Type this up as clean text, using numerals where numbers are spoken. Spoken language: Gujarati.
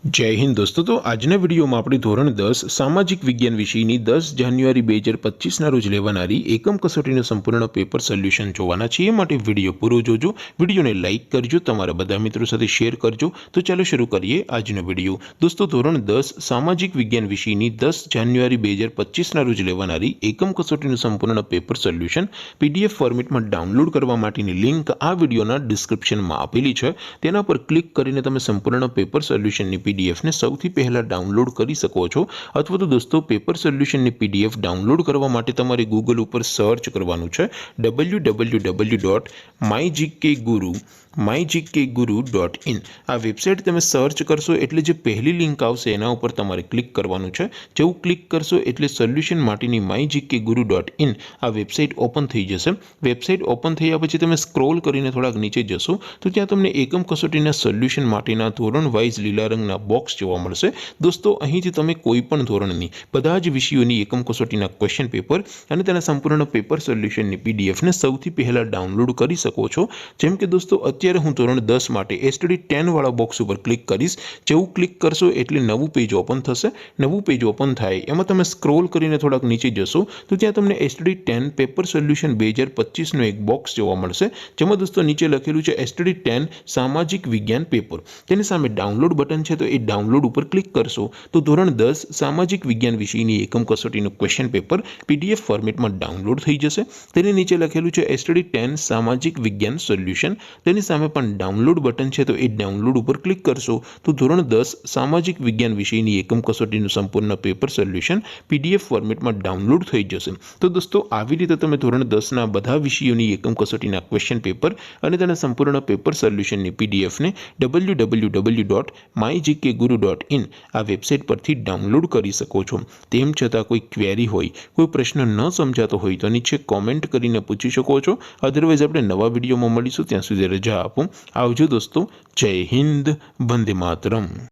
जय हिंद दोस्तों। तो આજના વિડીયોમાં આપણે ધોરણ 10 સામાજિક વિજ્ઞાન વિષયની 10 જાન્યુઆરી 2025ના રોજ લેવાનારી એકમ કસોટીનું સંપૂર્ણ પેપર સોલ્યુશન જોવાના છે। એ માટે વિડીયો પૂરો જોજો, વિડીયોને લાઇક કરજો, તમારા બધા મિત્રો સાથે શેર કરજો। તો ચાલો શરૂ કરીએ આજનો વિડીયો। દોસ્તો ધોરણ 10 સામાજિક વિજ્ઞાન વિષયની 10 જાન્યુઆરી 2025ના રોજ લેવાનારી એકમ કસોટીનું સંપૂર્ણ પેપર સોલ્યુશન પીડીએફ ફોર્મેટમાં ડાઉનલોડ કરવા માટેની લિંક આ વિડીયોના ડિસ્ક્રિપ્શનમાં આપેલી છે। તેના પર ક્લિક કરીને તમે સંપૂર્ણ પેપર સોલ્યુશનની पीडीएफ ने સૌથી પહેલા ડાઉનલોડ કરી શકો છો। અથવા તો દોસ્તો પેપર સોલ્યુશનની પીડીએફ ડાઉનલોડ કરવા માટે તમારે ગૂગલ ઉપર સર્ચ કરવાનું છે www.mygkguru.in। આ વેબસાઇટ તમે સર્ચ કરશો એટલે જે પહેલી લિંક આવશે એના ઉપર તમારે ક્લિક કરવાનું છે। જેવું ક્લિક કરશો એટલે સોલ્યુશન માટેની mygkguru.in આ વેબસાઇટ ઓપન થઈ જશે। વેબસાઇટ ઓપન થયા પછી તમે સ્ક્રોલ કરીને થોડાક નીચે જશો તો ત્યાં તમને એકમ કસોટીના સોલ્યુશન માટેના ધોરણ વાઇઝ લીલા રંગના બોક્સ જોવા મળશે। દોસ્તો અહીંથી તમે કોઈ પણ ધોરણની બધા જ વિષયોની એકમ કસોટીના ક્વેશ્ચન પેપર અને તેના સંપૂર્ણ પેપર સોલ્યુશનની પીડીએફને સૌથી પહેલા ડાઉનલોડ કરી શકો છો। જેમ કે દોસ્તો અત્યારે હું ધોરણ 10 માટે એસટીડી 10 વાળા બોક્સ ઉપર ક્લિક કરીશ। જેવું ક્લિક કરશો એટલે નવું પેજ ઓપન થશે। નવું પેજ ઓપન થાય એમાં તમે સ્ક્રોલ કરીને થોડાક નીચે જશો તો ત્યાં તમને એસટીડી 10 પેપર સોલ્યુશન 2025નો એક બોક્સ જોવા મળશે। જેમાં દોસ્તો નીચે લખેલું છે એસટીડી 10 સામાજિક વિજ્ઞાન પેપર। તેની સામે ડાઉનલોડ બટન છે तो ये डाउनलोड पर क्लिक करशो तो धोरण 10 सामाजिक विज्ञान विषयनी एकम कसोटीનું क्वेश्चन पेपर पीडीएफ फॉर्मेट में डाउनलोड થઈ જશે। તેની નીચે લખેલું છે એસટીડી 10 સામાજિક વિજ્ઞાન સોલ્યુશન। તેની સામે પણ ડાઉનલોડ બટન છે તો એ ડાઉનલોડ ઉપર ક્લિક કરશો તો ધોરણ 10 સામાજિક વિજ્ઞાન વિષયની એકમ કસોટીનું સંપૂર્ણ પેપર સોલ્યુશન પીડીએફ ફોર્મેટમાં ડાઉનલોડ થઈ જશે। તો દોસ્તો આવી રીતે તમે ધોરણ 10ના બધા વિષયોની એકમ કસોટીના ક્વેશ્ચન પેપર અને તેના સંપૂર્ણ પેપર સોલ્યુશનની પીડીએફ ને www.mygkguru.in આ વેબસાઇટ પરથી ડાઉનલોડ કરી શકો છો। તેમ છતાં કોઈ ક્વેરી હોય, કોઈ પ્રશ્ન ન સમજાતો હોય તો નીચે કોમેન્ટ કરીને પૂછી શકો છો। અધરવાઇઝ આપણે નવા વિડીયોમાં મળીશું, ત્યાં સુધી રજા આપો। આવજો દોસ્તો। જય હિન્દ, વંદે માતરમ।